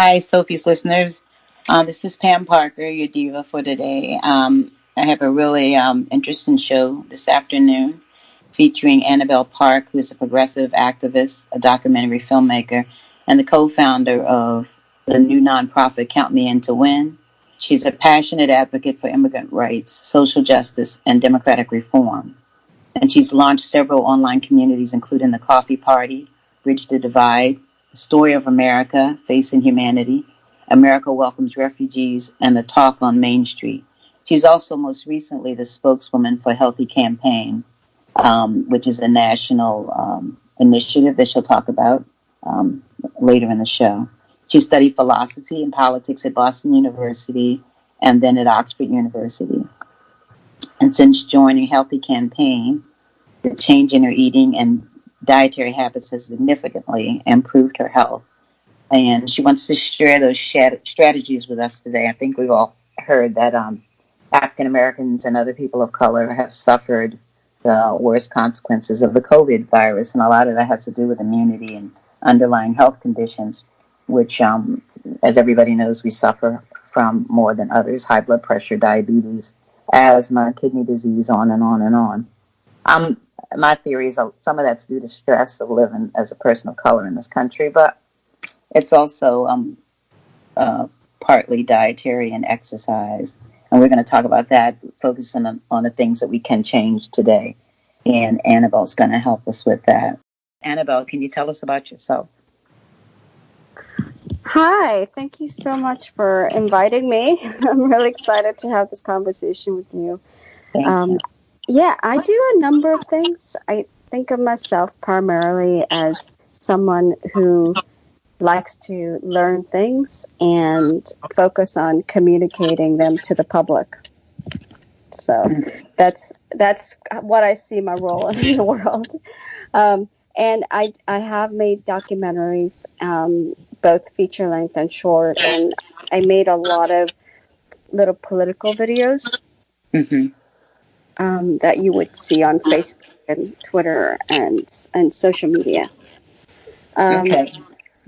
Hi, Sophie's listeners. This is Pam Parker, your diva for today. I have a really interesting show this afternoon featuring Annabel Park, who's a progressive activist, a documentary filmmaker, and the co-founder of the new nonprofit Count Me In to Win. She's a passionate advocate for immigrant rights, social justice, and democratic reform. And she's launched several online communities, including the Coffee Party, Bridge the Divide, The Story of America, Facing Humanity, America Welcomes Refugees, and The Talk on Main Street. She's also most recently the spokeswoman for Healthy Campaign, which is a national initiative that she'll talk about later in the show. She studied philosophy and politics at Boston University and then at Oxford University. And since joining Healthy Campaign, the change in her eating and dietary habits has significantly improved her health. And she wants to share those strategies with us today. I think we've all heard that African Americans and other people of color have suffered the worst consequences of the COVID virus. And a lot of that has to do with immunity and underlying health conditions, which, as everybody knows, we suffer from more than others: high blood pressure, diabetes, asthma, kidney disease, on and on and on. My theory is some of that's due to stress of living as a person of color in this country, but it's also partly dietary and exercise. And we're going to talk about that, focusing on the things that we can change today. And Annabelle's going to help us with that. Annabelle, can you tell us about yourself? Hi, thank you so much for inviting me. I'm really excited to have this conversation with you. Thank you. Yeah, I do a number of things. I think of myself primarily as someone who likes to learn things and focus on communicating them to the public. So that's what I see my role in the world. And I have made documentaries, both feature length and short, and I made a lot of little political videos that you would see on Facebook and Twitter and social media. Okay.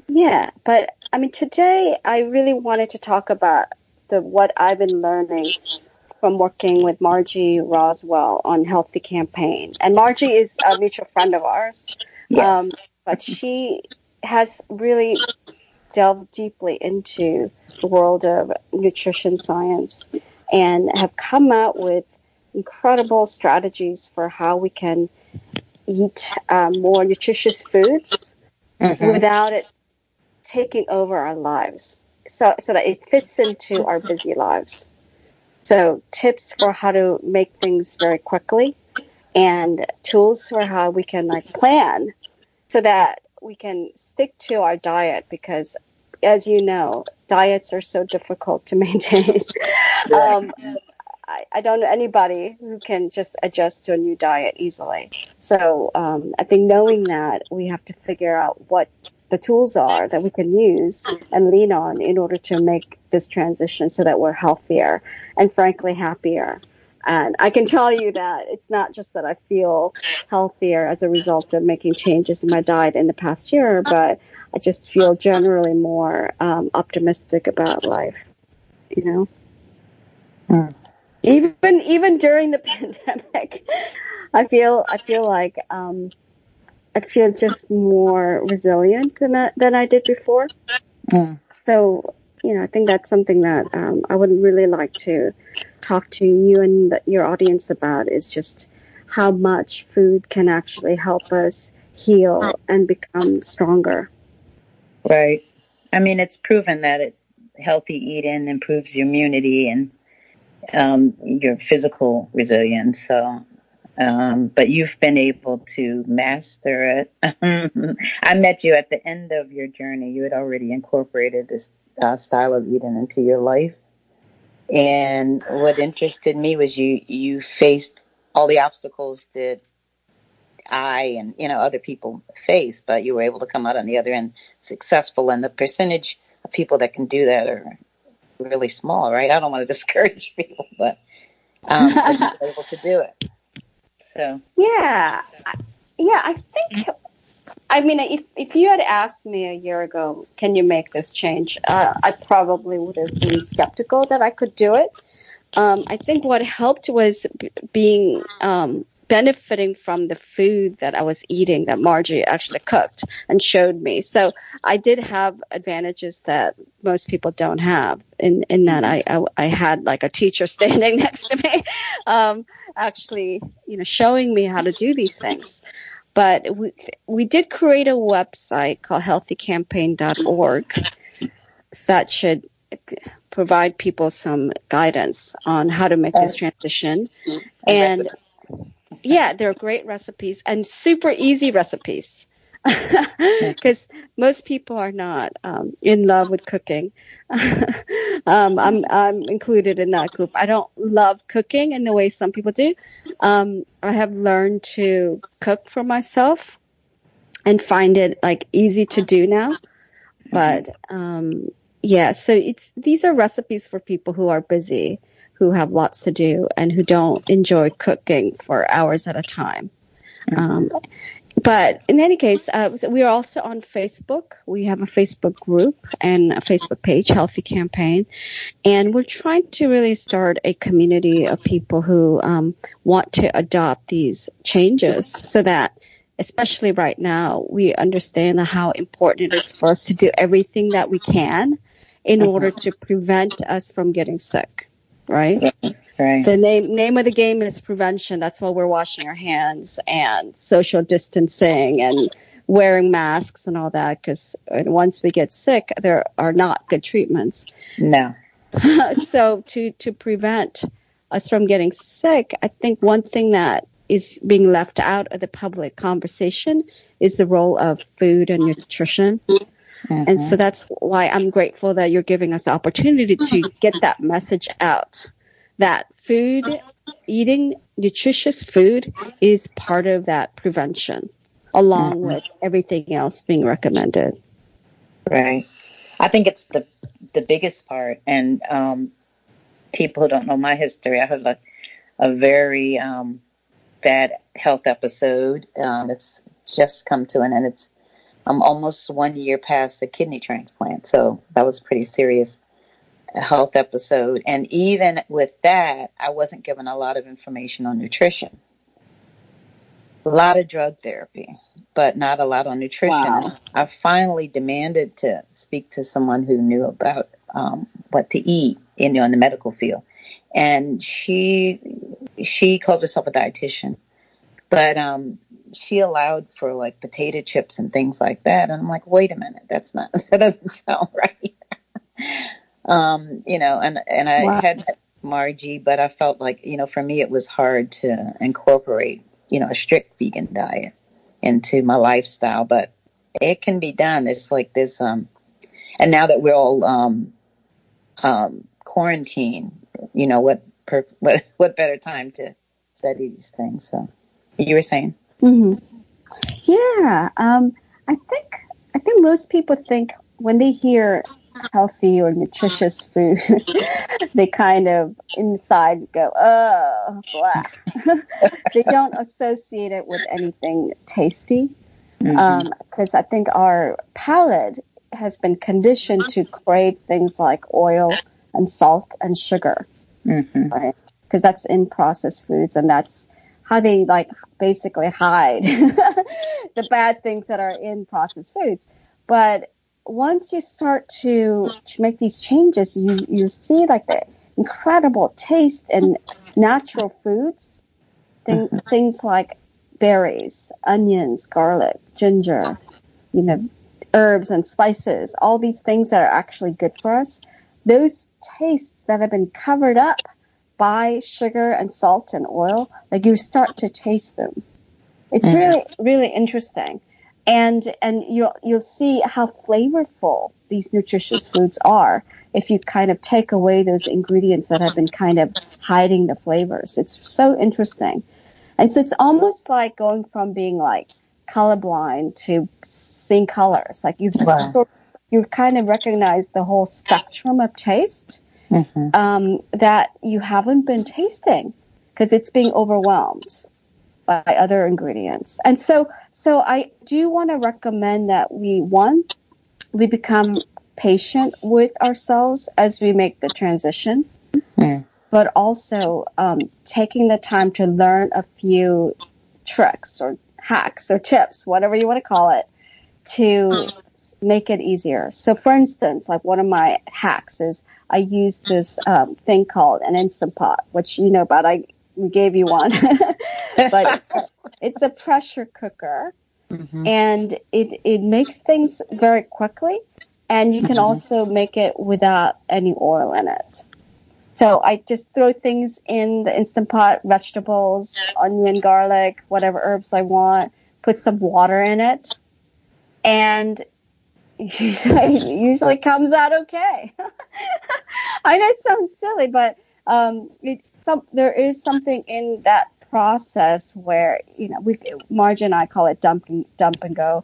Yeah, but I mean, today I really wanted to talk about what I've been learning from working with Margie Roswell on Healthy Campaign. And Margie is a mutual friend of ours. Yes. But she has really delved deeply into the world of nutrition science and have come out with incredible strategies for how we can eat more nutritious foods without it taking over our lives, so that it fits into our busy lives. So tips for how to make things very quickly and tools for how we can plan so that we can stick to our diet, because as you know, diets are so difficult to maintain. I don't know anybody who can just adjust to a new diet easily. So I think knowing that, we have to figure out what the tools are that we can use and lean on in order to make this transition so that we're healthier and frankly happier. And I can tell you that it's not just that I feel healthier as a result of making changes in my diet in the past year, but I just feel generally more optimistic about life, you know. Even during the pandemic, I feel like I feel just more resilient than I did before. So, I think that's something that I would really like to talk to you and your audience about, is just how much food can actually help us heal and become stronger. Right. I mean, it's proven that healthy eating improves your immunity and your physical resilience. So, but you've been able to master it. I met you at the end of your journey. You had already incorporated this style of eating into your life. And what interested me was you faced all the obstacles that I and other people face, but you were able to come out on the other end successful. And the percentage of people that can do that are really small, right? I don't want to discourage people, but you're able to do it. So yeah, I think I mean, if you had asked me a year ago, can you make this change? I probably would have been skeptical that I could do it. I think what helped was being benefiting from the food that I was eating that Margie actually cooked and showed me. So I did have advantages that most people don't have in that I had like a teacher standing next to me, actually, showing me how to do these things. But we did create a website called healthycampaign.org that should provide people some guidance on how to make this transition. And yeah, they're great recipes and super easy recipes because most people are not in love with cooking. I'm included in that group. I don't love cooking in the way some people do. I have learned to cook for myself and find it like easy to do now. But yeah, so these are recipes for people who are busy, who have lots to do, and who don't enjoy cooking for hours at a time. But in any case, we are also on Facebook. We have a Facebook group and a Facebook page, Healthy Campaign. And we're trying to really start a community of people who want to adopt these changes so that, especially right now, we understand how important it is for us to do everything that we can in order to prevent us from getting sick, right? Right. The name of the game is prevention. That's why we're washing our hands and social distancing and wearing masks and all that, because once we get sick, there are not good treatments. No. So to prevent us from getting sick, I think one thing that is being left out of the public conversation is the role of food and nutrition. And so that's why I'm grateful that you're giving us the opportunity to get that message out, that eating nutritious food is part of that prevention, along with everything else being recommended. Right. I think it's the biggest part. And people who don't know my history, I have a very bad health episode. It's just come to an end. I'm almost 1 year past the kidney transplant. So that was a pretty serious health episode. And even with that, I wasn't given a lot of information on nutrition. A lot of drug therapy, but not a lot on nutrition. Wow. I finally demanded to speak to someone who knew about what to eat in the medical field. And she calls herself a dietitian, but she allowed for like potato chips and things like that. And I'm like, wait a minute, that doesn't sound right. And I had Margie, but I felt like, for me, it was hard to incorporate, a strict vegan diet into my lifestyle, but it can be done. It's like this, and now that we're all quarantined, what better time to study these things? So you were saying? Yeah, I think most people think when they hear healthy or nutritious food, they kind of inside go, oh, blah. They don't associate it with anything tasty, because I think our palate has been conditioned to crave things like oil and salt and sugar, right? Because that's in processed foods, and that's how they basically hide the bad things that are in processed foods. But once you start to make these changes, you see the incredible taste in natural foods, things like berries, onions, garlic, ginger, herbs and spices, all these things that are actually good for us. Those tastes that have been covered up by sugar and salt and oil, you start to taste them. It's really, really interesting. And you'll see how flavorful these nutritious foods are if you kind of take away those ingredients that have been kind of hiding the flavors. It's so interesting. And so it's almost like going from being colorblind to seeing colors. You kind of recognize the whole spectrum of taste that you haven't been tasting because it's being overwhelmed by other ingredients. And so So I do want to recommend that we become patient with ourselves as we make the transition, but also taking the time to learn a few tricks or hacks or tips, whatever you want to call it, to make it easier. So for instance, like one of my hacks is I use this thing called an Instant Pot, which you know about. I gave you one, but it's a pressure cooker. Mm-hmm. And it makes things very quickly, and you can also make it without any oil in it. So I just throw things in the Instant Pot, vegetables, onion, garlic, whatever herbs I want, put some water in it, and it usually comes out okay. I know it sounds silly, but there is something in that process where, Marge and I call it dump and go.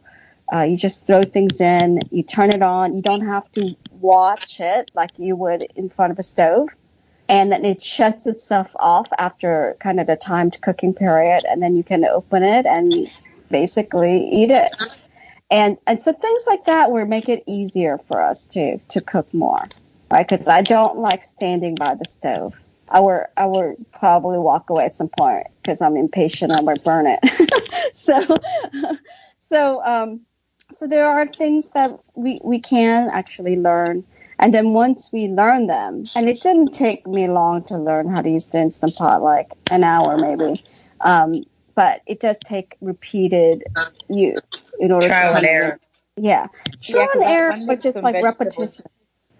You just throw things in, you turn it on. You don't have to watch it like you would in front of a stove. And then it shuts itself off after kind of the timed cooking period. And then you can open it and basically eat it. And so things like that will make it easier for us to cook more, right? Because I don't like standing by the stove. I would probably walk away at some point because I'm impatient. I would burn it. So there are things that we can actually learn. And then once we learn them, and it didn't take me long to learn how to use the Instant Pot, like an hour maybe. But it does take repeated use in order trial and error. Trial and error, but just like repetition.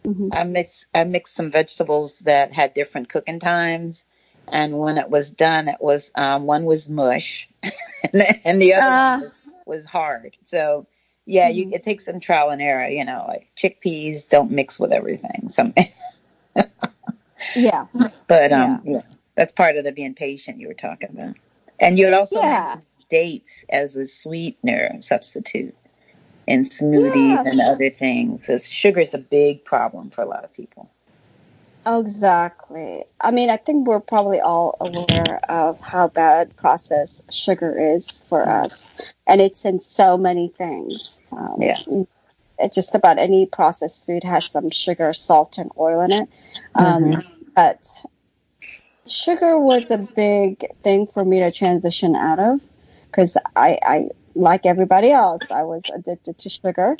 Mm-hmm. I mixed some vegetables that had different cooking times, and when it was done, it was one was mush, and the other one was hard. So it takes some trial and error. Like chickpeas don't mix with everything. But that's part of the being patient you were talking about. And you would also use dates as a sweetener substitute in smoothies and other things. So sugar is a big problem for a lot of people. Exactly. I mean, I think we're probably all aware of how bad processed sugar is for us. And it's in so many things. Just about any processed food has some sugar, salt, and oil in it. But sugar was a big thing for me to transition out of because I like everybody else, I was addicted to sugar,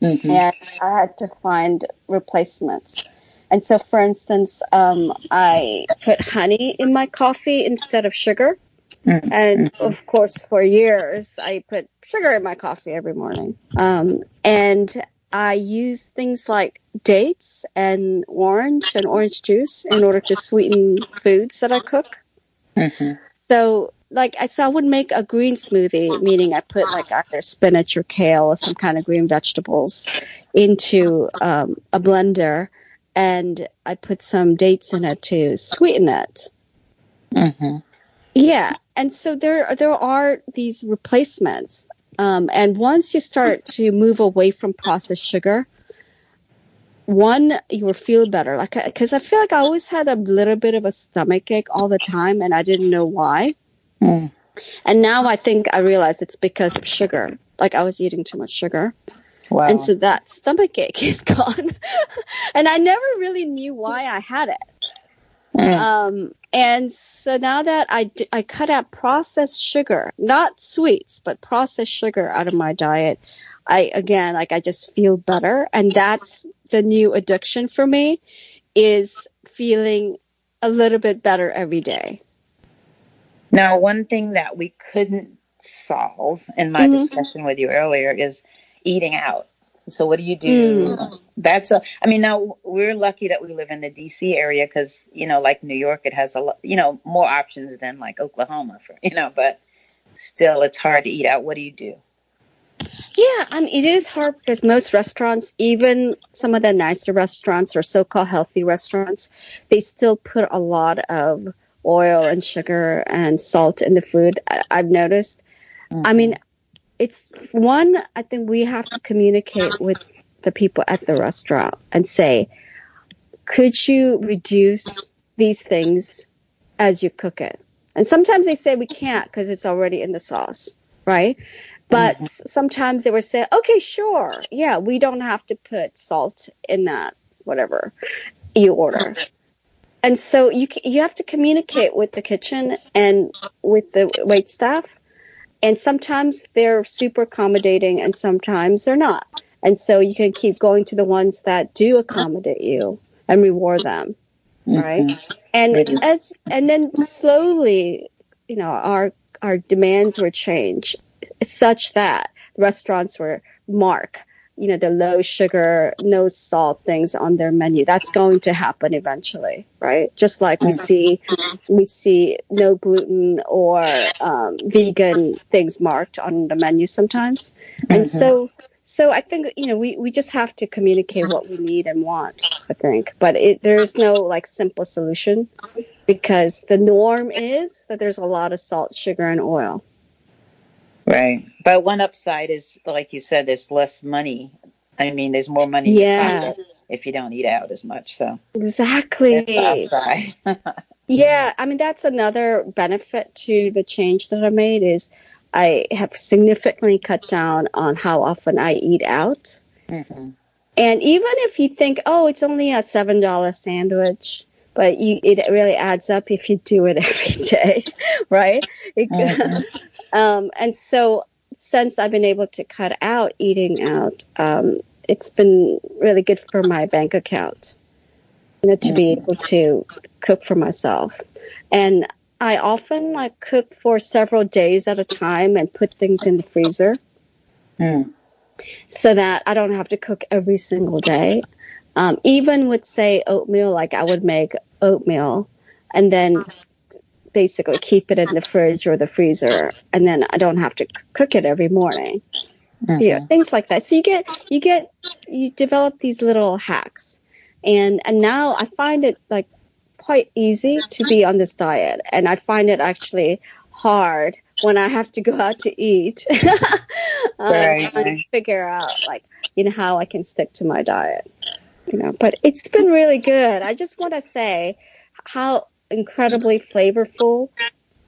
and I had to find replacements. And so, for instance, I put honey in my coffee instead of sugar. And, of course, for years, I put sugar in my coffee every morning. And I use things like dates and orange juice in order to sweeten foods that I cook. So I would make a green smoothie, meaning I put like either spinach or kale or some kind of green vegetables into a blender, and I put some dates in it to sweeten it. Yeah, and so there are these replacements, and once you start to move away from processed sugar, one, you will feel better, because I feel like I always had a little bit of a stomach ache all the time, and I didn't know why. And now I think I realize it's because of sugar. Like I was eating too much sugar. Wow. And so that stomach ache is gone. And I never really knew why I had it. And so now that I cut out processed sugar, not sweets, but processed sugar out of my diet, I just feel better. And that's the new addiction for me, is feeling a little bit better every day. Now, one thing that we couldn't solve in my discussion with you earlier is eating out. So what do you do? Now we're lucky that we live in the DC area because, like New York, it has a lot, more options than like Oklahoma, but still it's hard to eat out. What do you do? Yeah, it is hard because most restaurants, even some of the nicer restaurants or so-called healthy restaurants, they still put a lot of oil and sugar and salt in the food. I've noticed. It's one, I think we have to communicate with the people at the restaurant and say, could you reduce these things as you cook it? And sometimes they say we can't because it's already in the sauce, right? But sometimes they would say, okay, sure. Yeah, we don't have to put salt in that, whatever you order. And so you have to communicate with the kitchen and with the wait staff. And sometimes they're super accommodating and sometimes they're not. And so you can keep going to the ones that do accommodate you and reward them. Right. And then slowly, our demands were changed such that restaurants were mark, the low sugar, no salt things on their menu. That's going to happen eventually, right? Just like we see no gluten or vegan things marked on the menu sometimes. And so I think, we just have to communicate what we need and want, I think. But there's no like simple solution because the norm is that there's a lot of salt, sugar, and oil. Right. But one upside is, like you said, there's less money. I mean, there's more money in your pocket if you don't eat out as much. So exactly. That's the upside. Yeah. I mean, that's another benefit to the change that I made is I have significantly cut down on how often I eat out. And even if you think, oh, it's only a $7 sandwich, but it really adds up if you do it every day, right? And so since I've been able to cut out eating out, it's been really good for my bank account, to be able to cook for myself. And I often cook for several days at a time and put things in the freezer so that I don't have to cook every single day. Even with, say, oatmeal, like I would make oatmeal and then basically keep it in the fridge or the freezer, and then I don't have to cook it every morning. Things like that. So you develop these little hacks, and now I find it like quite easy to be on this diet, and I find it actually hard when I have to go out to eat. Trying to figure out how I can stick to my diet. But it's been really good. I just want to say how incredibly flavorful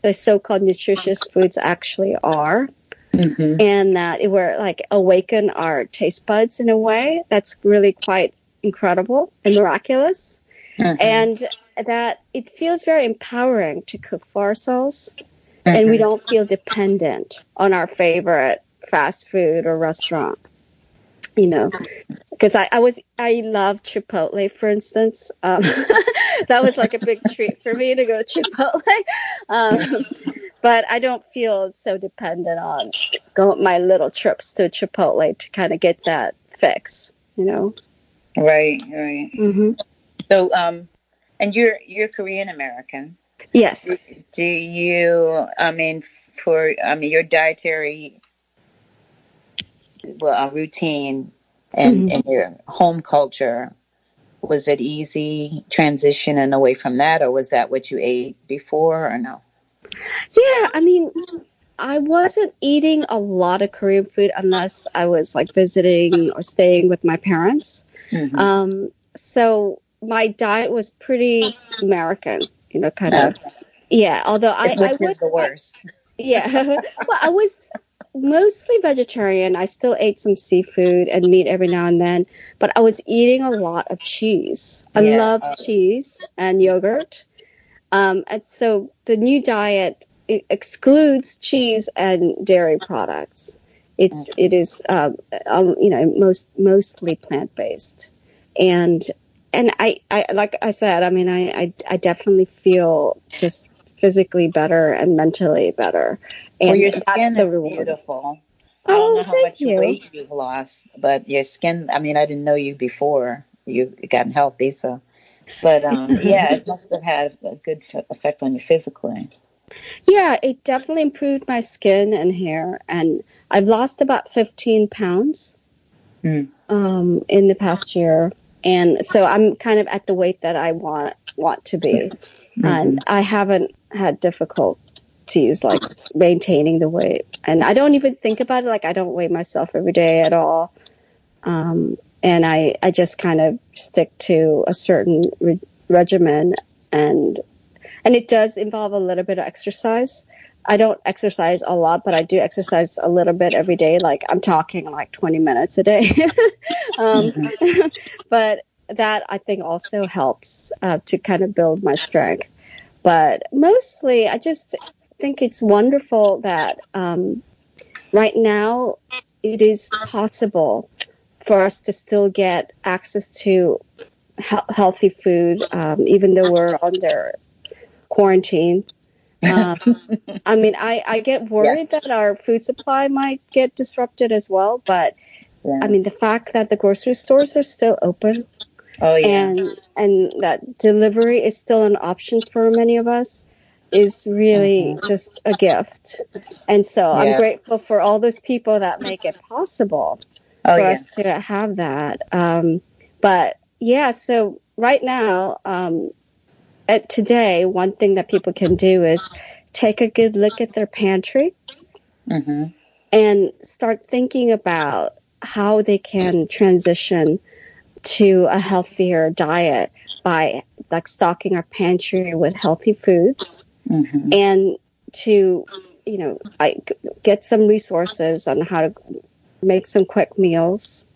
the so-called nutritious foods actually are, and that it will awaken our taste buds in a way that's really quite incredible and miraculous, and that it feels very empowering to cook for ourselves, and we don't feel dependent on our favorite fast food or restaurant. Because I love Chipotle, for instance. That was like a big treat for me to go to Chipotle. But I don't feel so dependent on my little trips to Chipotle to kind of get that fix, Right. So, and you're Korean American. Yes. Do you, your dietary routine and your home culture, was it easy transitioning away from that, or was that what you ate before, or no? Yeah, I mean, I wasn't eating a lot of Korean food unless I was visiting or staying with my parents. So my diet was pretty American, kind of. Yeah, although I was the worst. Yeah, well, I was mostly vegetarian. I still ate some seafood and meat every now and then, but I was eating a lot of cheese. I love cheese and yogurt. And so the new diet excludes cheese and dairy products. It is mostly plant-based. And I like I said, I mean, I definitely feel just physically better and mentally better. And your skin is beautiful. I don't know how much weight you've lost, but your skin, I mean, I didn't know you before you've gotten healthy, so. But, it must have had a good effect on you physically. Yeah, it definitely improved my skin and hair, and I've lost about 15 pounds in the past year. And so I'm kind of at the weight that I want to be. And I haven't had difficulties maintaining the weight. And I don't even think about it. I don't weigh myself every day at all. And I just kind of stick to a certain regimen. And And it does involve a little bit of exercise. I don't exercise a lot, but I do exercise a little bit every day. Like I'm talking like 20 minutes a day. um, but that I think also helps to kind of build my strength. But mostly, I just think it's wonderful that right now it is possible for us to still get access to healthy food, even though we're under quarantine. I mean, I get worried that our food supply might get disrupted as well. But I mean, the fact that the grocery stores are still open, and that delivery is still an option for many of us is really just a gift. And so I'm grateful for all those people that make it possible for us to have that. But yeah, so right now, today, one thing that people can do is take a good look at their pantry and start thinking about how they can transition to a healthier diet by like stocking our pantry with healthy foods and to, get some resources on how to make some quick meals.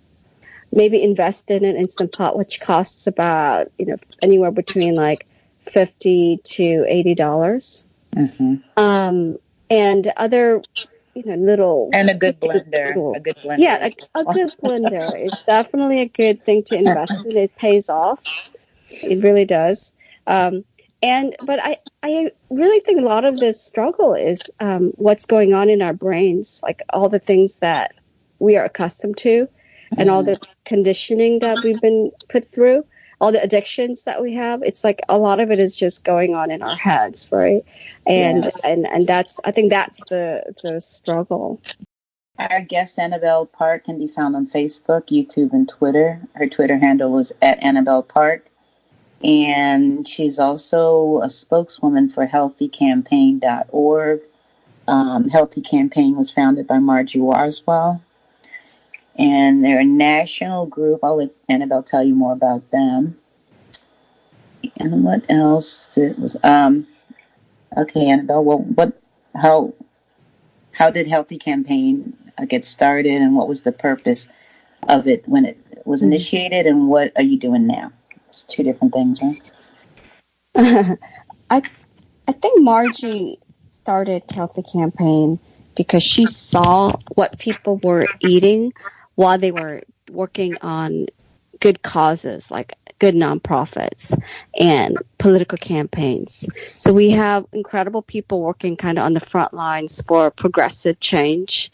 Maybe invest in an Instant Pot, which costs about, anywhere between like $50 to $80. And other, little... And a good blender. A good blender. Yeah, a good blender is definitely a good thing to invest in. It pays off. It really does. But I really think a lot of this struggle is what's going on in our brains, like all the things that we are accustomed to and all the conditioning that we've been put through, all the addictions that we have. It's like a lot of it is just going on in our heads, right? And that's, I think that's the struggle. Our guest, Annabel Park, can be found on Facebook, YouTube, and Twitter. Her Twitter handle is @Annabel Park. And she's also a spokeswoman for healthycampaign.org. Healthy Campaign was founded by Margie Warswell. And they're a national group. I'll let Annabel tell you more about them. And what else? It was okay, Annabel. Well, how did Healthy Campaign get started, and what was the purpose of it when it was initiated, and what are you doing now? It's two different things, right? I think Margie started Healthy Campaign because she saw what people were eating while they were working on good causes like good nonprofits and political campaigns. So we have incredible people working kind of on the front lines for progressive change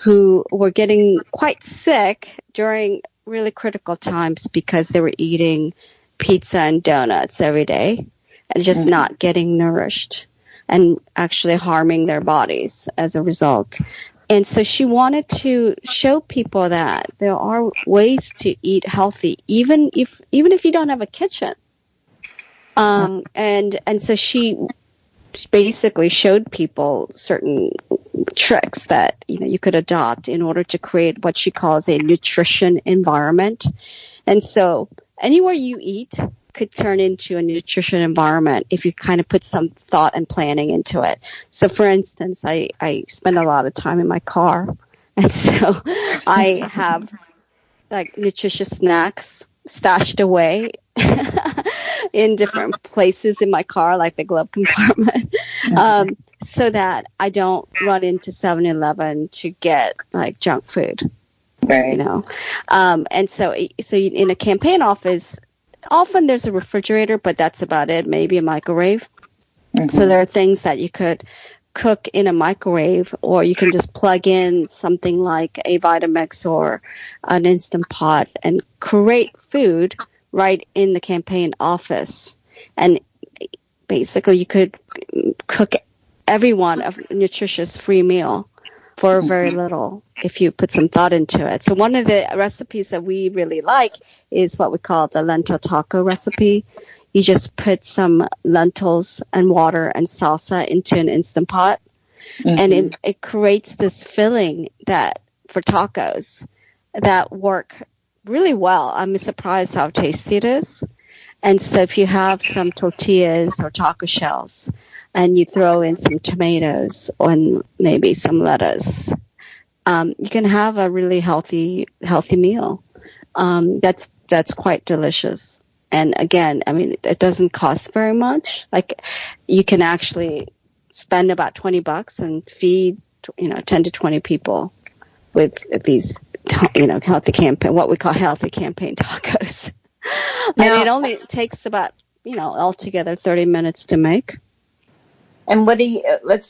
who were getting quite sick during really critical times because they were eating pizza and donuts every day and just not getting nourished and actually harming their bodies as a result. And so she wanted to show people that there are ways to eat healthy, even if you don't have a kitchen. And so she basically showed people certain tricks that you could adopt in order to create what she calls a nutrition environment. And so anywhere you eat could turn into a nutrition environment if you kind of put some thought and planning into it. So for instance, I spend a lot of time in my car. And so I have like nutritious snacks stashed away in different places in my car, like the glove compartment, so that I don't run into 7-Eleven to get like junk food, right. And so in a campaign office, often there's a refrigerator, but that's about it, maybe a microwave. So there are things that you could cook in a microwave, or you can just plug in something like a Vitamix or an Instant Pot and create food right in the campaign office. And basically you could cook everyone a nutritious free meal for very little if you put some thought into it. So one of the recipes that we really like is what we call the lentil taco recipe. You just put some lentils and water and salsa into an Instant Pot, and it creates this filling that for tacos that work really well. I'm surprised how tasty it is. And so if you have some tortillas or taco shells and you throw in some tomatoes and maybe some lettuce, you can have a really healthy meal. That's quite delicious. And again, I mean, it doesn't cost very much. Like, you can actually spend about $20 and feed 10 to 20 people with these healthy campaign, what we call healthy campaign tacos. And it only takes about altogether 30 minutes to make. And what do you,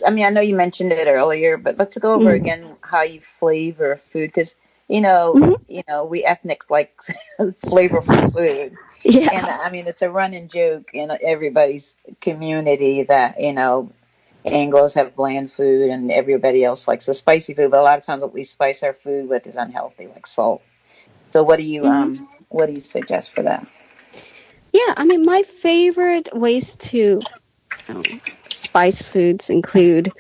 I know you mentioned it earlier, but let's go over again how you flavor food. Because, we ethnics like flavorful food. Yeah. And I mean, it's a running joke in everybody's community that, Anglos have bland food and everybody else likes the spicy food. But a lot of times what we spice our food with is unhealthy, like salt. So what do you suggest for that? Yeah, I mean, my favorite ways to spice foods include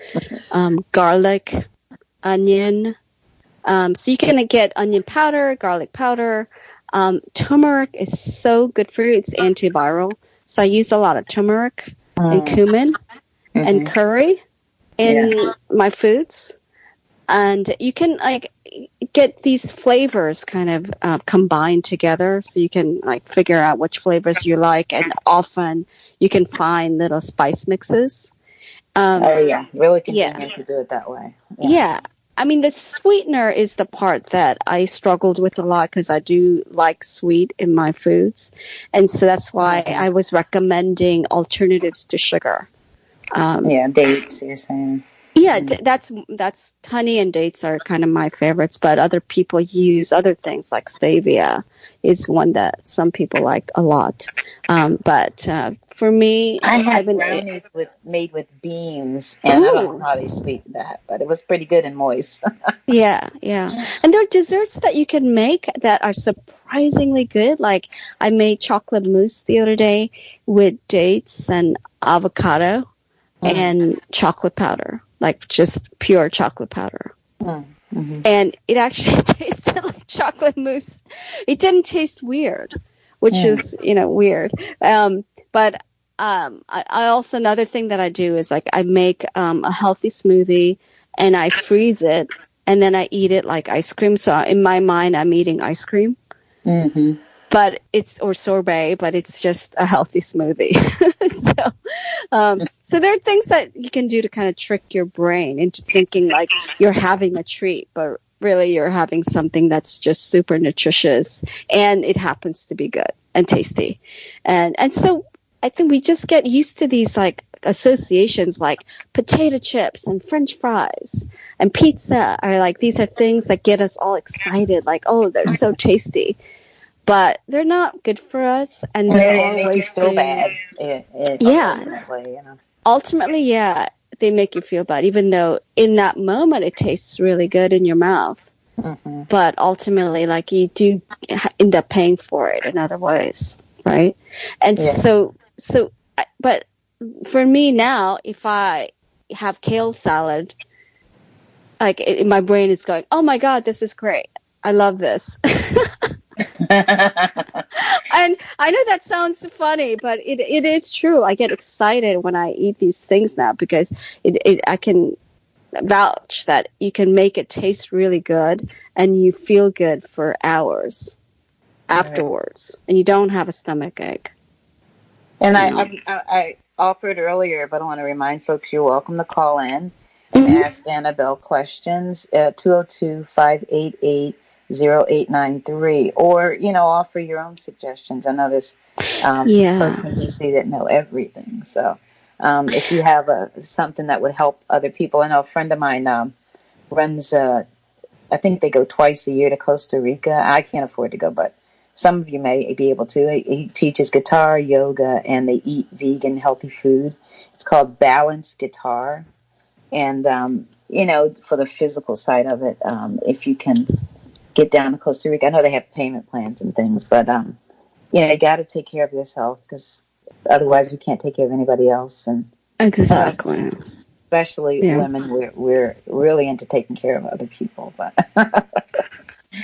garlic, onion. So you can get onion powder, garlic powder. Turmeric is so good for you. It's antiviral. So I use a lot of turmeric and cumin and curry in my foods. And you can get these flavors kind of combined together, so you can figure out which flavors you like. And often you can find little spice mixes. Really convenient to do it that way. Yeah. I mean, the sweetener is the part that I struggled with a lot, because I do like sweet in my foods. And so that's why I was recommending alternatives to sugar. Dates, you're saying. Yeah, that's honey and dates are kind of my favorites, but other people use other things like stevia is one that some people like a lot. But for me, I had brownies made with beans, and I don't know how they sweeten that, but it was pretty good and moist. Yeah. And there are desserts that you can make that are surprisingly good. Like, I made chocolate mousse the other day with dates and avocado and chocolate powder. Like, just pure chocolate powder. And it actually tasted like chocolate mousse. It didn't taste weird, which is, weird. But I also, another thing that I do is I make a healthy smoothie and I freeze it and then I eat it like ice cream. So in my mind, I'm eating ice cream. But or sorbet, but it's just a healthy smoothie. So there are things that you can do to kind of trick your brain into thinking like you're having a treat, but really you're having something that's just super nutritious, and it happens to be good and tasty. And so I think we just get used to these associations, like potato chips and French fries and pizza are these are things that get us all excited, like, oh, they're so tasty. But they're not good for us, and they're make you feel bad. Ultimately, they make you feel bad, even though in that moment it tastes really good in your mouth. But ultimately, you do end up paying for it in other ways, right? And but for me now, if I have kale salad, my brain is going, "Oh my God, this is great! I love this." And I know that sounds funny, but it is true. I get excited when I eat these things now, because I can vouch that you can make it taste really good and you feel good for hours afterwards, and you don't have a stomach ache. And I offered earlier, but I want to remind folks you're welcome to call in and ask Annabel questions at 202-588-0893, or offer your own suggestions. I know there's folks in DC that know everything, so if you have something that would help other people. I know a friend of mine runs I think they go twice a year to Costa Rica. I can't afford to go, but some of you may be able to. He teaches guitar, yoga, and they eat vegan healthy food. It's called Balanced Guitar. And for the physical side of it, if you can get down to Costa Rica. I know they have payment plans and things, but you got to take care of yourself, because otherwise you can't take care of anybody else. And exactly, especially women, we're really into taking care of other people. But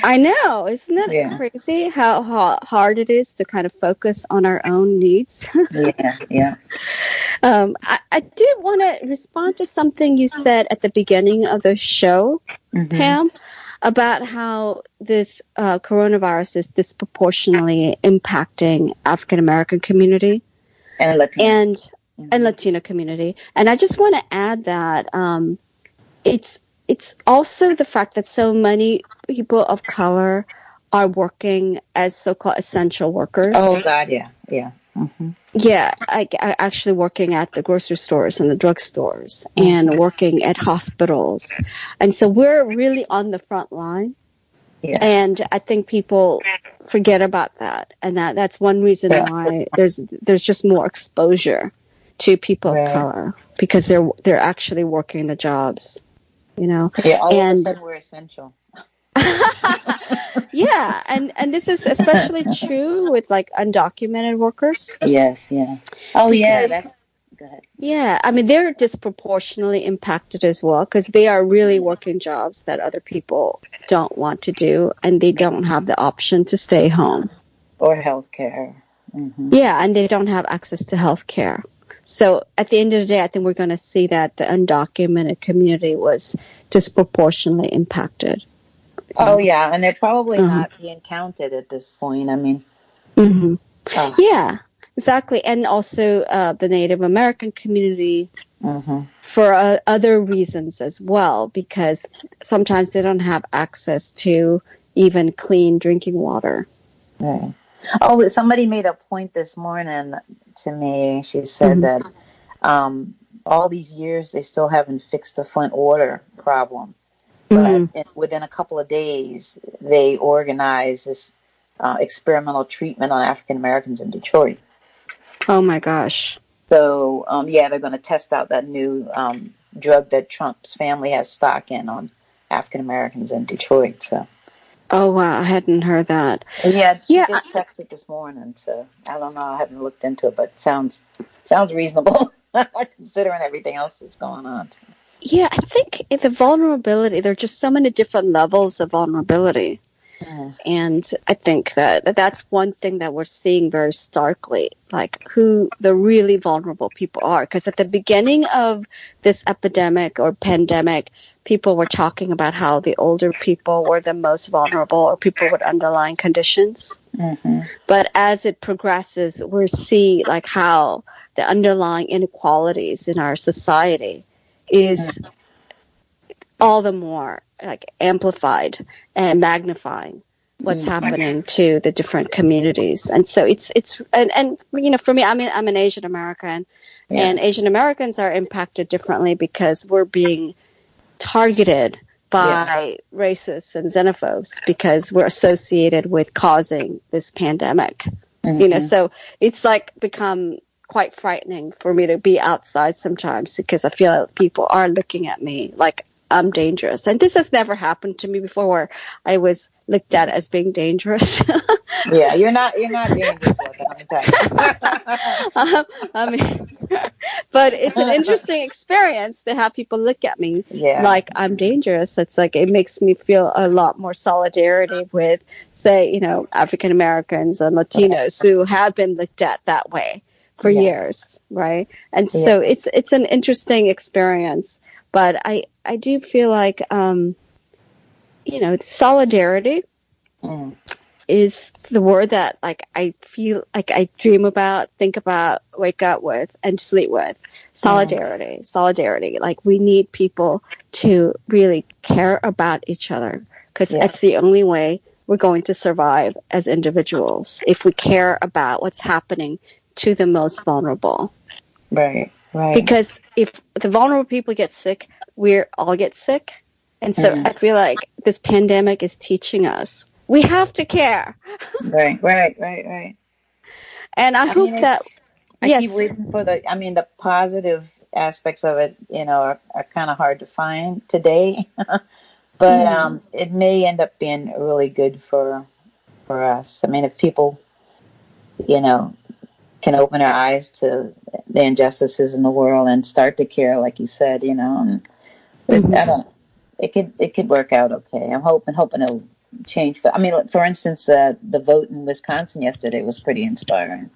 I know. Isn't it Yeah, crazy how hard it is to kind of focus on our own needs? yeah, yeah. I did want to respond to something you said at the beginning of the show, Mm-hmm. Pam, about how this coronavirus is disproportionately impacting African American community And Latino. and Mm-hmm. Latino community. And I just want to add that it's also the fact that so many people of color are working as so-called essential workers. Oh God, yeah, yeah. Mm-hmm. Yeah, I actually working at the grocery stores and the drugstores and Mm-hmm. working at hospitals. And so we're really on the front line. Yes. And I think people forget about that. And that's one reason Yeah. why there's just more exposure to people of Right. color because they're actually working the jobs, you know. Yeah. All of a And sudden, we're essential. yeah, and this is especially true with like undocumented workers Yes. Yeah. Oh yeah. because That's good. yeah, I mean they're disproportionately impacted as well because they are really working jobs that other people don't want to do and they don't have the option to stay home. Or healthcare. Mm-hmm. Yeah, and they don't have access to health care. So at the end of the day, I think we're going to see that the undocumented community was disproportionately impacted. Oh yeah, and they're probably Mhm. not being counted at this point. I mean, Mhm. oh. Yeah, exactly. And also the Native American community Mm-hmm. for other reasons as well, because sometimes they don't have access to even clean drinking water. Right. Oh, but somebody made a point this morning to me. She said Mhm. that um, all these years they still haven't fixed the Flint water problem. But Mhm. within a couple of days, they organized this experimental treatment on African Americans in Detroit. Oh my gosh. So, yeah, they're going to test out that new drug that Trump's family has stock in on African Americans in Detroit. So, Oh wow, I hadn't heard that. yeah, she Yeah, just texted this morning. So, I don't know. I haven't looked into it, but sounds reasonable considering everything else that's going on. yeah, I think the vulnerability, there are just so many different levels of vulnerability. Mm. And I think that that's one thing that we're seeing very starkly, like who the really vulnerable people are. Because at the beginning of this epidemic or pandemic, people were talking about how the older people were the most vulnerable or people with underlying conditions. Mm-hmm. But as it progresses, we see like how the underlying inequalities in our society is all the more like amplified and magnifying what's happening to the different communities. And so it's and you know, for me, I'm an Asian American, Yeah. and Asian Americans are impacted differently because we're being targeted by racists and xenophobes because we're associated with causing this pandemic. Mm-hmm. You know, so it's like become quite frightening for me to be outside sometimes because I feel like people are looking at me like I'm dangerous. And this has never happened to me before where I was looked at as being dangerous. Yeah, you're not dangerous looking, let me tell you. I mean, but it's an interesting experience to have people look at me Yeah. like I'm dangerous. It's like it makes me feel a lot more solidarity with, say, you know, African Americans and Latinos who have been looked at that way for years, right? And so it's an interesting experience. But I do feel like you know, solidarity is the word that like I feel like I dream about, think about, wake up with, and sleep with. Solidarity. Like we need people to really care about each other because that's the only way we're going to survive as individuals if we care about what's happening to the most vulnerable. Right. Because if the vulnerable people get sick, we all get sick. And so I feel like this pandemic is teaching us we have to care. Right. And I hope that I keep waiting for the positive aspects of it, you know, are kind of hard to find today. But it may end up being really good for us. I mean, if people, you know, can open their eyes to the injustices in the world and start to care, like you said, you know, and I don't. It could work out okay. I'm hoping change. I mean, for instance, the vote in Wisconsin yesterday was pretty inspiring.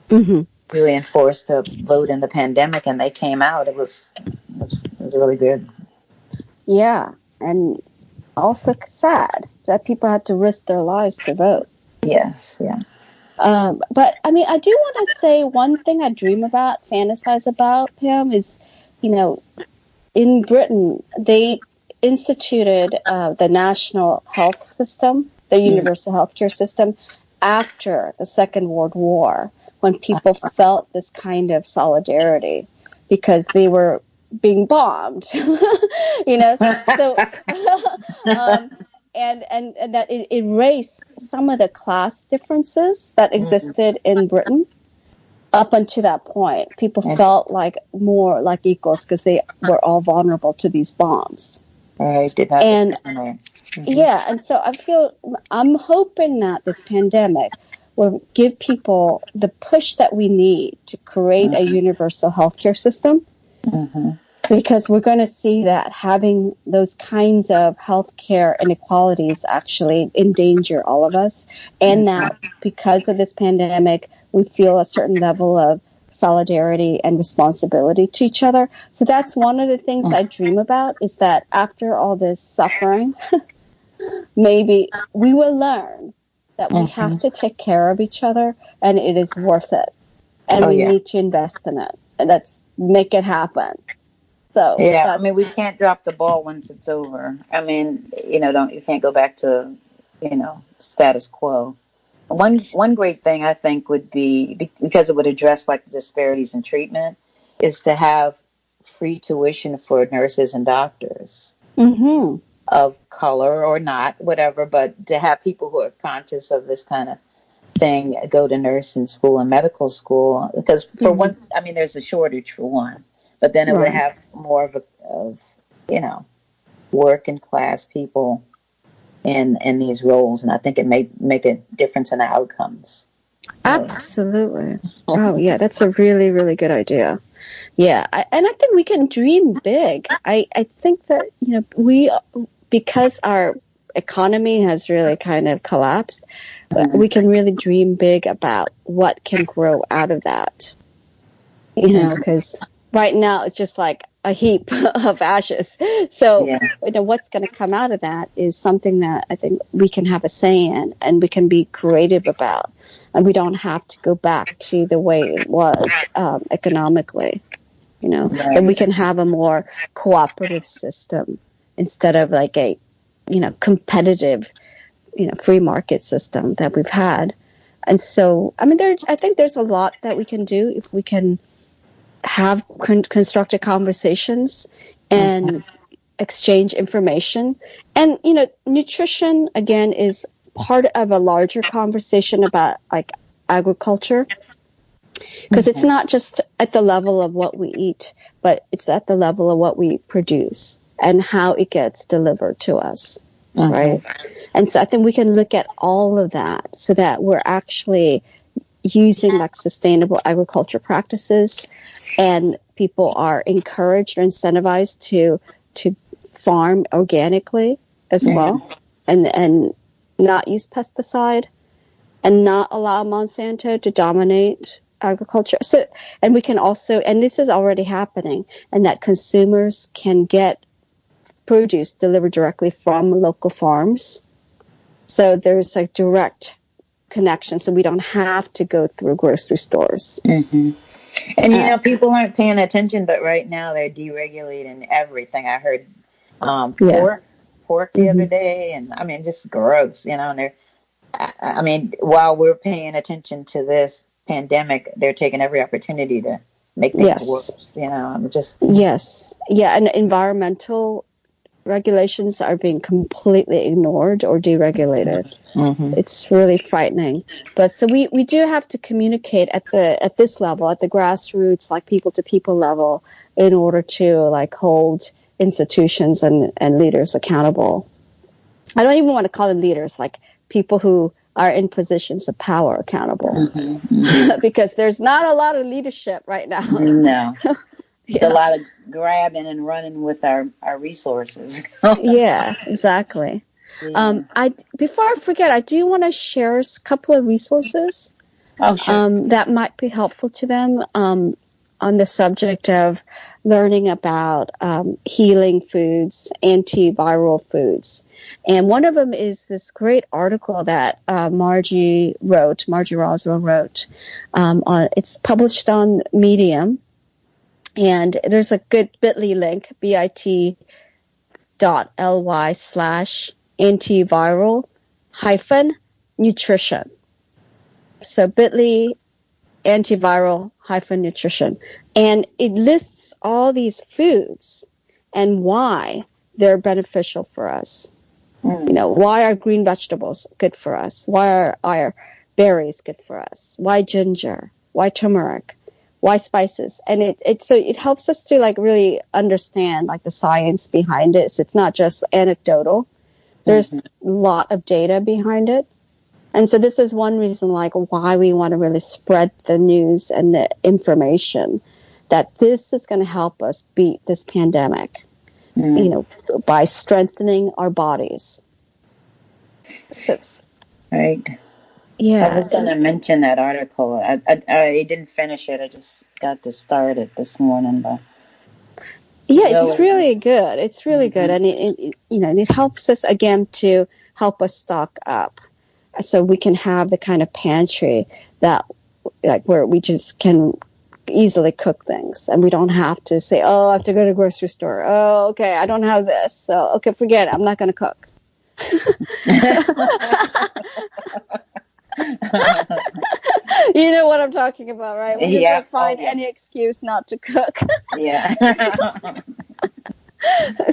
Mm-hmm. Really enforced the vote in the pandemic, and they came out. It was really good. Yeah, and also sad that people had to risk their lives to vote. Yes, yeah. But I mean, I do want to say one thing I dream about, fantasize about, Pam, is, in Britain, they instituted the national health system, the universal healthcare system, after the Second World War, when people felt this kind of solidarity because they were being bombed, So, and that it erased some of the class differences that existed in Britain. Up until that point, people felt like more like equals because they were all vulnerable to these bombs. Right, did not discriminate. Yeah, and so I'm hoping that this pandemic will give people the push that we need to create a universal healthcare system. Because we're going to see that having those kinds of healthcare inequalities actually endanger all of us. And that because of this pandemic, we feel a certain level of solidarity and responsibility to each other. So that's one of the things I dream about, is that after all this suffering, maybe we will learn that we have to take care of each other and it is worth it. And we need to invest in it. And let's make it happen. So yeah, I mean, we can't drop the ball once it's over. I mean, you can't go back to, status quo. One great thing I think would be, because it would address like the disparities in treatment, is to have free tuition for nurses and doctors of color or not, whatever, but to have people who are conscious of this kind of thing go to nursing school and medical school. Because for one, I mean, there's a shortage for one. But then it would have more of working class people in these roles, and I think it may make a difference in the outcomes. Absolutely. Oh, yeah, that's a really, really good idea. Yeah, and I think we can dream big. I think that because our economy has really kind of collapsed, we can really dream big about what can grow out of that. Because right now, it's just like a heap of ashes. So, what's going to come out of that is something that I think we can have a say in and we can be creative about. And we don't have to go back to the way it was economically, and we can have a more cooperative system instead of like a, competitive, free market system that we've had. And so, I mean, I think there's a lot that we can do if we can have constructive conversations and exchange information. And, nutrition, again, is part of a larger conversation about like agriculture, because it's not just at the level of what we eat, but it's at the level of what we produce and how it gets delivered to us. Right. And so I think we can look at all of that so that we're actually using like sustainable agriculture practices, and people are encouraged or incentivized to farm organically as well, and not use pesticide and not allow Monsanto to dominate agriculture. So, and we can also, and this is already happening, and that consumers can get produce delivered directly from local farms. So there's a direct connection, so we don't have to go through grocery stores. And people aren't paying attention, but right now they're deregulating everything. I heard pork the other day, and I mean, just gross, and they're, I mean, while we're paying attention to this pandemic, they're taking every opportunity to make things worse. I'm just and environmental regulations are being completely ignored or deregulated. It's really frightening. But so we do have to communicate at this level, at the grassroots, like people to people level, in order to like hold institutions and leaders accountable. I don't even want to call them leaders, like people who are in positions of power accountable, because there's not a lot of leadership right now. No. It's a lot of grabbing and running with our resources. Yeah, exactly. Yeah. I before I forget, I do want to share a couple of resources Oh, sure. that might be helpful to them on the subject of learning about healing foods, antiviral foods. And one of them is this great article that Margie Roswell wrote. It's published on Medium. And there's a good bit.ly link, bit.ly/antiviral hyphen nutrition. So bit.ly antiviral hyphen nutrition. And it lists all these foods and why they're beneficial for us. You know, why are green vegetables good for us? Why are berries good for us? Why ginger? Why turmeric? Why spices? And it helps us to like really understand like the science behind it. So it's not just anecdotal. There's a lot of data behind it. And so this is one reason like why we want to really spread the news and the information that this is going to help us beat this pandemic, you know, by strengthening our bodies. So, Right. yeah. I was going to mention that article. I didn't finish it. I just got to start it this morning. But yeah, it's really good. It's really good. And it you know, it helps us again to help us stock up so we can have the kind of pantry that like where we just can easily cook things and we don't have to say, oh, I have to go to the grocery store. Oh, okay, I don't have this. So, okay, forget it. I'm not going to cook. You know what I'm talking about, right? We just like find any excuse not to cook. Yeah.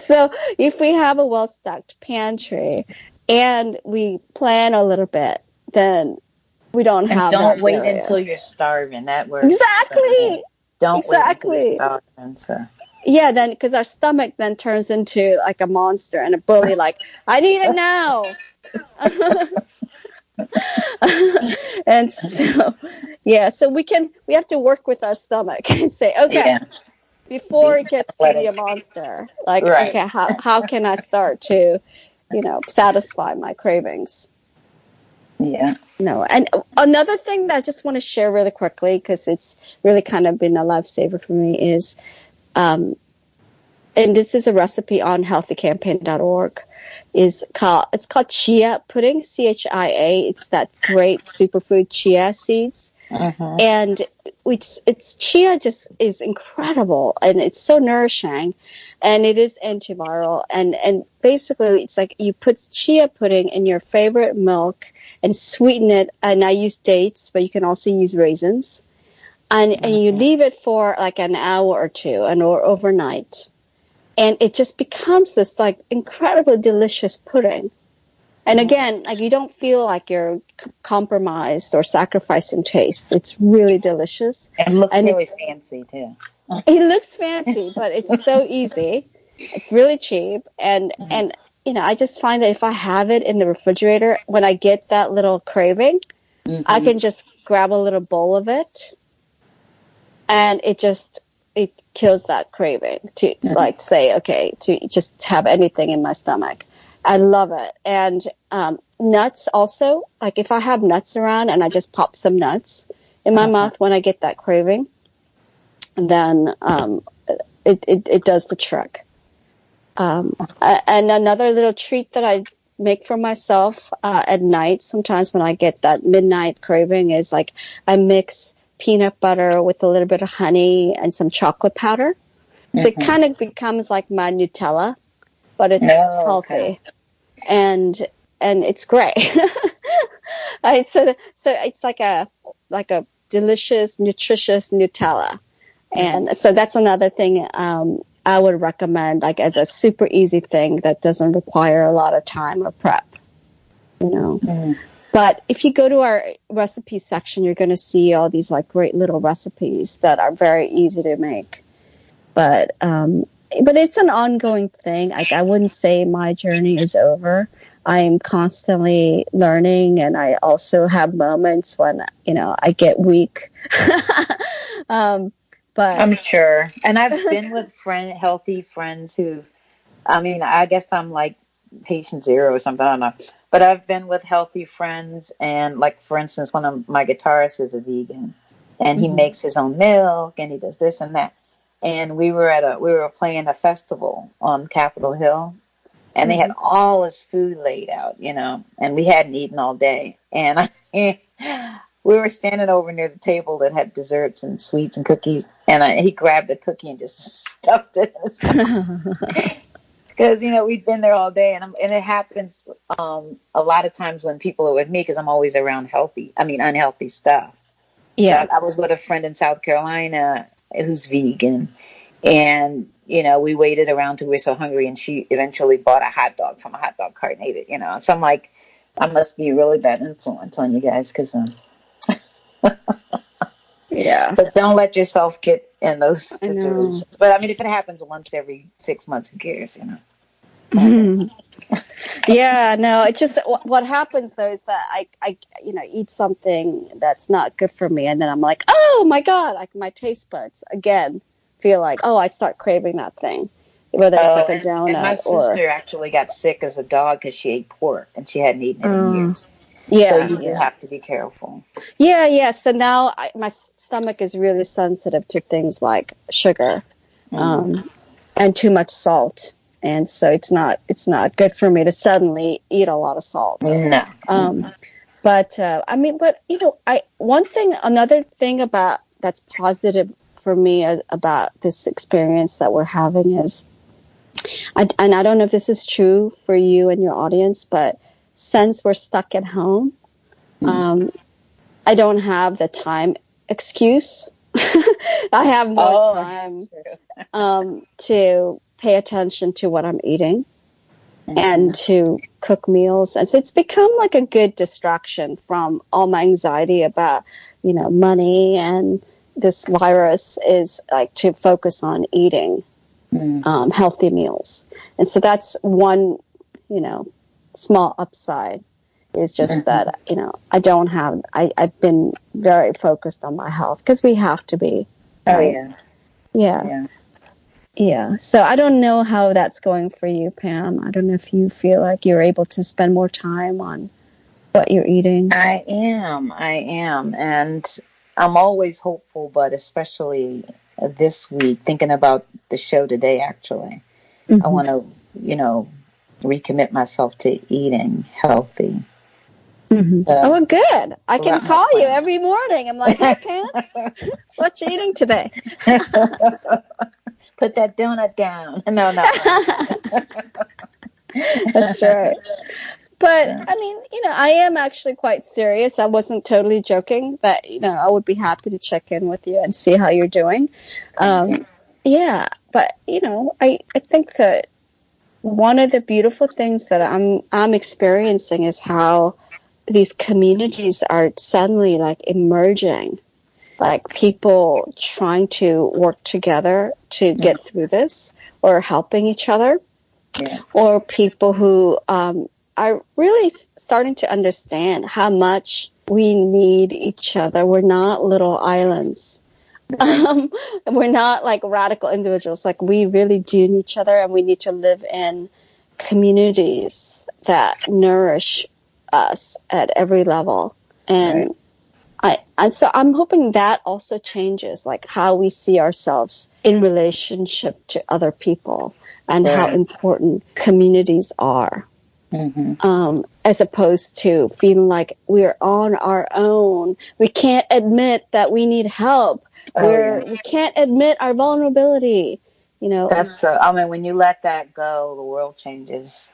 So if we have a well-stocked pantry and we plan a little bit, then we don't have don't that wait barrier. until you're starving. That works. Exactly. Don't wait until you're starving. So. Yeah, then because our stomach then turns into like a monster and a bully, like, I need it now. And so, yeah, so we have to work with our stomach and say, okay, before it gets to be a monster, like, okay, how can I start to, you know, satisfy my cravings? Yeah. No, and another thing that I just want to share really quickly, because it's really kind of been a lifesaver for me, is, and this is a recipe on healthycampaign.org. It's called Chia pudding, Chia. It's that great superfood chia seeds. And it's chia just is incredible, and it's so nourishing, and it is antiviral, and basically it's like you put chia pudding in your favorite milk and sweeten it, and I use dates, but you can also use raisins, and you leave it for like an hour or two or overnight, and it just becomes this like incredibly delicious pudding. And again, like you don't feel like you're compromised or sacrificing taste. It's really delicious. And looks really fancy too. It looks fancy, but it's so easy. It's really cheap. And you know, I just find that if I have it in the refrigerator, when I get that little craving, I can just grab a little bowl of it, and it kills that craving to like say, okay, to just have anything in my stomach. I love it. And nuts also, like if I have nuts around and I just pop some nuts in my mouth when I get that craving, then it does the trick. And another little treat that I make for myself at night, sometimes when I get that midnight craving, is like I mix peanut butter with a little bit of honey and some chocolate powder. So it kind of becomes like my Nutella, but it's healthy. And it's great. So it's like a delicious, nutritious Nutella. And so that's another thing I would recommend, like as a super easy thing that doesn't require a lot of time or prep, you know. But if you go to our recipe section, you're going to see all these like great little recipes that are very easy to make. But it's an ongoing thing. Like I wouldn't say my journey is over. I'm constantly learning, and I also have moments when, you know, I get weak. But I'm sure. And I've been with healthy friends who, I mean, I guess I'm like patient zero or something. I don't know. But I've been with healthy friends, and like for instance, one of my guitarists is a vegan, and he makes his own milk, and he does this and that. And we were playing a festival on Capitol Hill, and they had all this food laid out, and we hadn't eaten all day. And we were standing over near the table that had desserts and sweets and cookies, and he grabbed a cookie and just stuffed it in his mouth. Because, we'd been there all day, and it happens a lot of times when people are with me, because I'm always around unhealthy stuff. Yeah. So I was with a friend in South Carolina who's vegan, and, we waited around till we were so hungry, and she eventually bought a hot dog from a hot dog cart and ate it, So I'm like, I must be a really bad influence on you guys, because... Yeah. But don't let yourself get in those situations. But, if it happens once every 6 months, who cares, Yeah, no, it's just what happens though is that I eat something that's not good for me, and then I'm like, oh my God, like my taste buds again feel like, oh, I start craving that thing, whether it's like a donut. And my sister actually got sick as a dog because she ate pork and she hadn't eaten it in years. Yeah, so you have to be careful. Yeah. So now my stomach is really sensitive to things like sugar, and too much salt. And so it's not good for me to suddenly eat a lot of salt. No. Another thing about that's positive for me about this experience that we're having is, and I don't know if this is true for you and your audience, but since we're stuck at home, I don't have the time excuse. I have more time to pay attention to what I'm eating and to cook meals. And so it's become like a good distraction from all my anxiety about, money and this virus, is like to focus on eating healthy meals. And so that's one, small upside, is just that, I've been very focused on my health because we have to be. Right? Yeah. So I don't know how that's going for you, Pam. I don't know if you feel like you're able to spend more time on what you're eating. I am. And I'm always hopeful, but especially this week, thinking about the show today, actually, I want to, recommit myself to eating healthy. Oh, good. I can call you every morning. I'm like, hey, Pam, what you eating today? Put that donut down. No. That's right. But, I am actually quite serious. I wasn't totally joking, but, I would be happy to check in with you and see how you're doing. Yeah, but, I think that one of the beautiful things that I'm experiencing is how these communities are suddenly like emerging, like people trying to work together to get through this, or helping each other, or people who are really starting to understand how much we need each other. We're not little islands. We're not like radical individuals. Like, we really do need each other, and we need to live in communities that nourish us at every level. And so I'm hoping that also changes like how we see ourselves in relationship to other people, and how important communities are. As opposed to feeling like we're on our own. We can't admit that we need help. We can't admit our vulnerability. That's when you let that go, the world changes.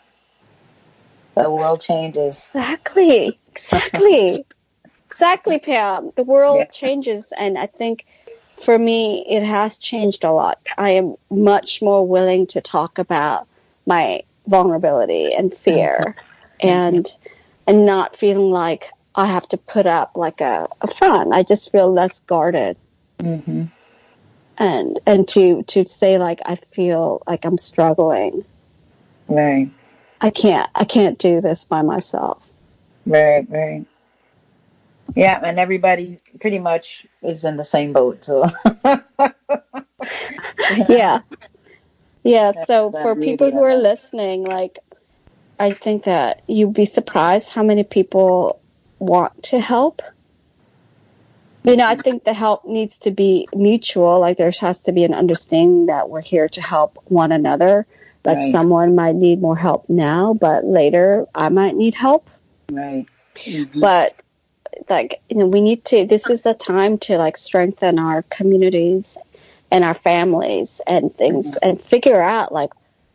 The world changes. Exactly, Pam. The world changes, and I think for me, it has changed a lot. I am much more willing to talk about my vulnerability and fear, and not feeling like I have to put up like a front. I just feel less guarded. And to say like I feel like I'm struggling. Right. I can't do this by myself. Right. Yeah, and everybody pretty much is in the same boat. So. Yeah. So for people who are listening, like, I think that you'd be surprised how many people want to help. You know, I think the help needs to be mutual. Like there has to be an understanding that we're here to help one another. Like Right. someone might need more help now, but later I might need help. Right. Mm-hmm. But like, you know, we need to, this is the time to like strengthen our communities and our families and things and figure out like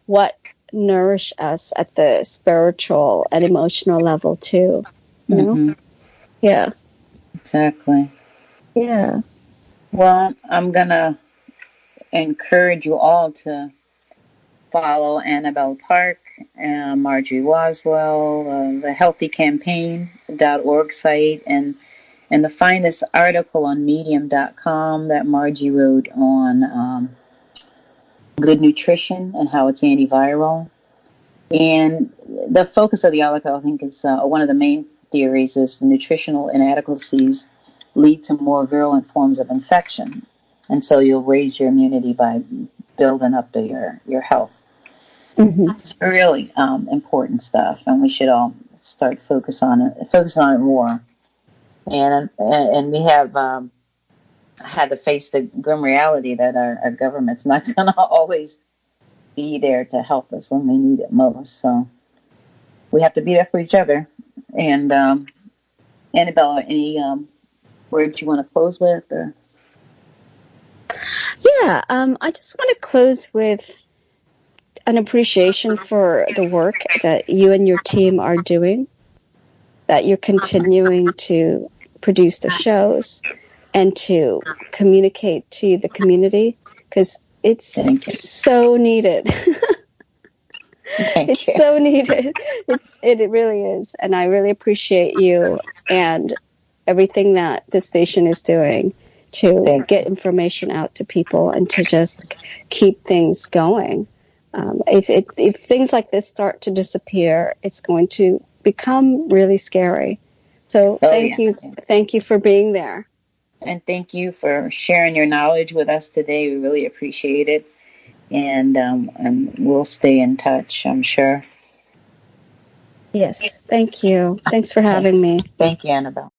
what nourish us at the spiritual and emotional level too. You know? Yeah. Exactly. Yeah. Well, I'm going to encourage you all to follow Annabel Park, Marjorie Waswell, the healthycampaign.org site, and to find this article on medium.com that Margie wrote on good nutrition and how it's antiviral. And the focus of the article, I think, is one of the main theories is the nutritional inadequacies lead to more virulent forms of infection. And so you'll raise your immunity by building up your health. Mm-hmm. It's really important stuff, and we should all start focus on it more. And we have had to face the grim reality that our government's not going to always be there to help us when we need it most. So we have to be there for each other. And Annabelle, any words you want to close with? Or? Yeah, I just want to close with an appreciation for the work that you and your team are doing, that you're continuing to produce the shows and to communicate to the community, because it's so needed. It's so needed. It really is. And I really appreciate you and everything that the station is doing to get information out to people and to just keep things going. If things like this start to disappear, it's going to become really scary. So thank you for being there. And thank you for sharing your knowledge with us today. We really appreciate it. And we'll stay in touch, I'm sure. Yes, thank you. Thanks for having me. Thank you, Annabelle.